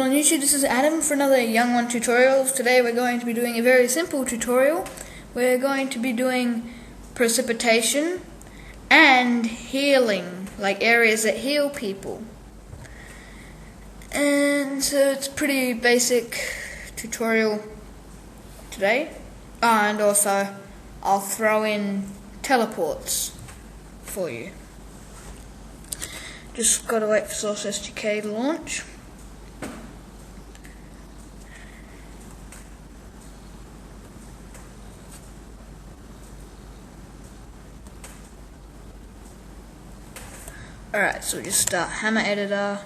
On YouTube, this is Adam for another Young One tutorials. Today we're going to be doing a very simple tutorial. We're going to be doing precipitation and healing, like areas that heal people. And so it's a pretty basic tutorial today. And also I'll throw in teleports for you. Just gotta wait for Source SDK to launch. Alright, so we just start Hammer Editor.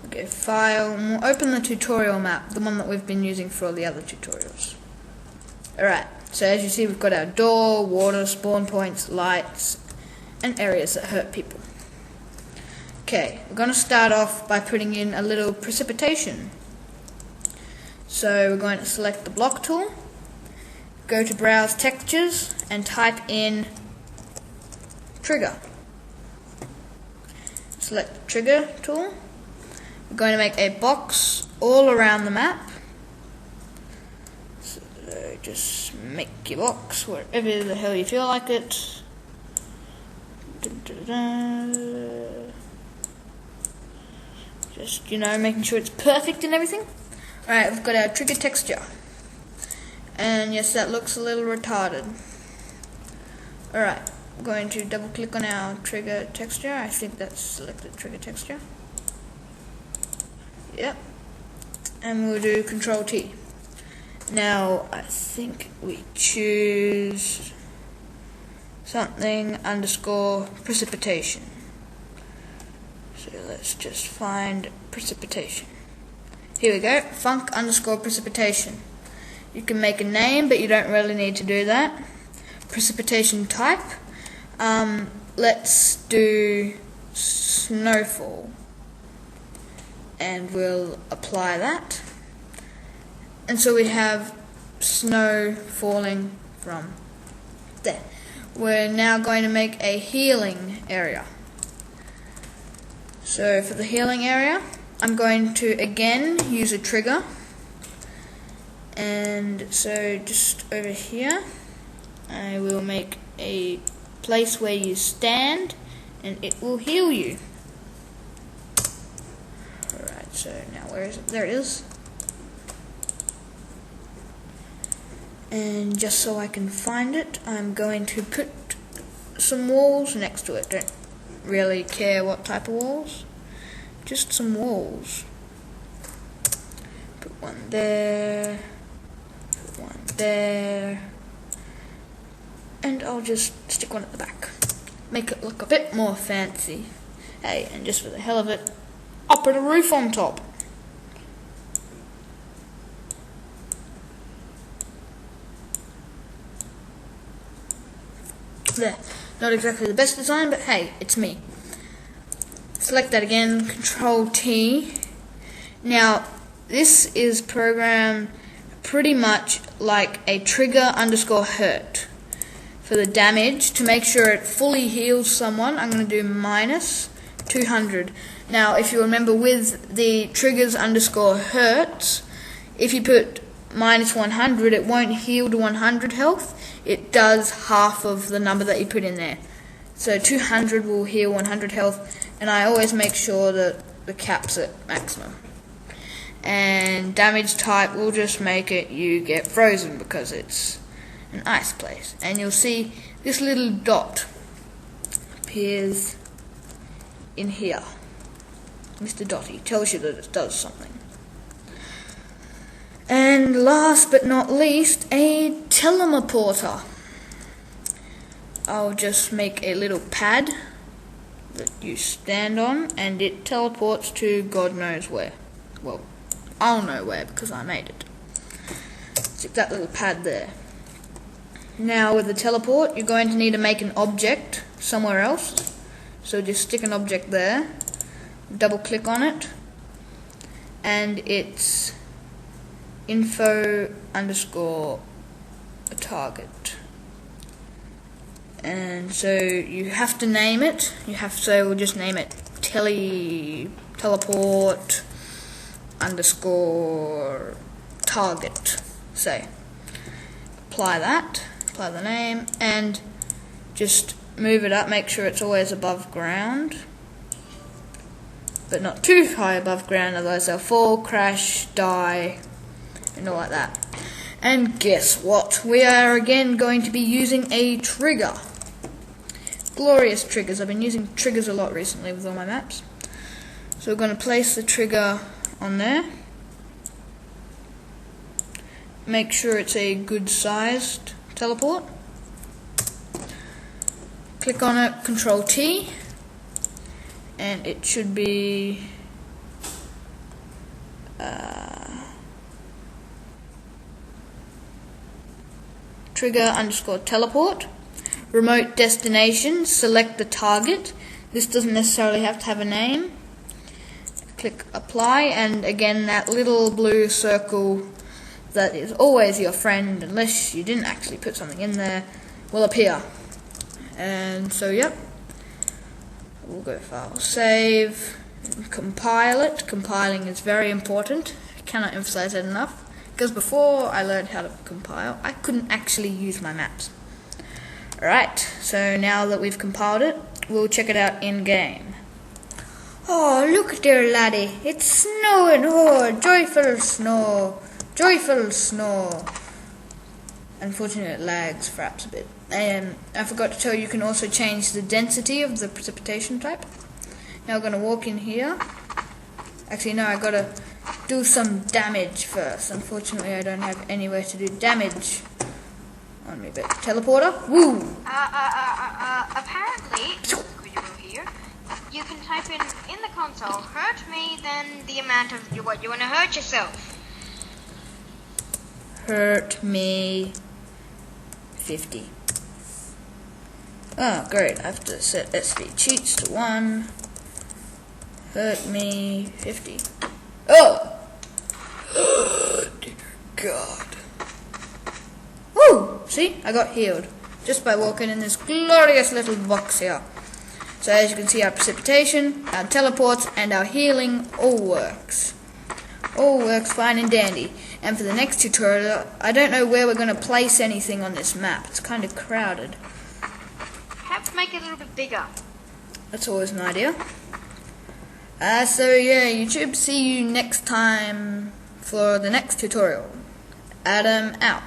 Okay, File, and we'll open the tutorial map, the one that we've been using for all the other tutorials. Alright, so as you see, we've got our door, water, spawn points, lights, and areas that hurt people. Okay, we're going to start off by putting in a little precipitation. So we're going to select the block tool, go to Browse Textures, and type in Trigger. Select the Trigger tool. We're going to make a box all around the map. So just make your box wherever the hell you feel like it. Just, making sure it's perfect and everything. Alright, we've got our trigger texture. And yes, that looks a little retarded. Alright, I'm going to double click on our trigger texture. I think that's selected trigger texture. Yep. And we'll do Control T. Now, I think we choose something underscore precipitation. So let's just find precipitation. Here we go, Funk underscore precipitation. You can make a name, but you don't really need to do that. Precipitation type. Let's do snowfall. And we'll apply that. And so we have snow falling from there. We're now going to make a healing area. So for the healing area, I'm going to again use a trigger. And so just over here, I will make a place where you stand and it will heal you. Alright, so now where is it? There it is. And just so I can find it, I'm going to put some walls next to it. Don't really care what type of walls, just some walls. Put one there, put one there, and I'll just stick one at the back. Make it look a bit more fancy. Hey, and just for the hell of it, I'll put a roof on top. There. Not exactly the best design, but hey, it's me. Select that again, Control T. Now, this is programmed pretty much like a trigger underscore hurt. For the damage, to make sure it fully heals someone, I'm going to do minus 200. Now, if you remember with the triggers underscore hurts, if you put minus 100, it won't heal to 100 health. It does half of the number that you put in there. So 200 will heal 100 health, and I always make sure that the cap's at maximum. And damage type will just make it you get frozen because it's an ice place. And you'll see this little dot appears in here. Mr. Dotty tells you that it does something. And last but not least, a teleporter. I'll just make a little pad that you stand on, and it teleports to God knows where. Well, I'll know where because I made it. Stick that little pad there. Now with the teleport, you're going to need to make an object somewhere else. So just stick an object there, double click on it, and it's info underscore a target. And so you have to name it. We'll just name it teleport underscore target. So apply the name, and just move it up. Make sure it's always above ground, but not too high above ground, otherwise they'll fall, crash, die, and all like that. And guess what? We are again going to be using a trigger. Glorious triggers. I've been using triggers a lot recently with all my maps. So we're going to place the trigger on there. Make sure it's a good sized teleport. Click on it, Control T, and it should be trigger underscore teleport. Remote destination, select the target. This doesn't necessarily have to have a name. Click apply, and again that little blue circle that is always your friend unless you didn't actually put something in there will appear. And so yep, we'll go file save and compile it. Compiling is very important. I cannot emphasize that enough, because before I learned how to compile I couldn't actually use my maps. Alright, so now that we've compiled it, we'll check it out in game. Oh, look there, laddie, it's snowing. Oh, joyful snow, joyful snow. Unfortunately it lags perhaps a bit. And I forgot to tell you, you can also change the density of the precipitation type. Now we're going to walk in here. Actually no, I got to do some damage first. Unfortunately I don't have anywhere to do damage on me, but teleporter, woo! Apparently, here, you can type in the console, hurt me, then the amount of what you want to hurt yourself. Hurt me 50. Oh, great. I have to set SV cheats to 1. Hurt me 50. Oh! Oh, dear God. Woo! See? I got healed just by walking in this glorious little box here. So as you can see, our precipitation, our teleports, and our healing all works. All works fine and dandy. And for the next tutorial, I don't know where we're going to place anything on this map. It's kind of crowded. Perhaps make it a little bit bigger. That's always an idea. So yeah, YouTube, see you next time for the next tutorial. Adam out.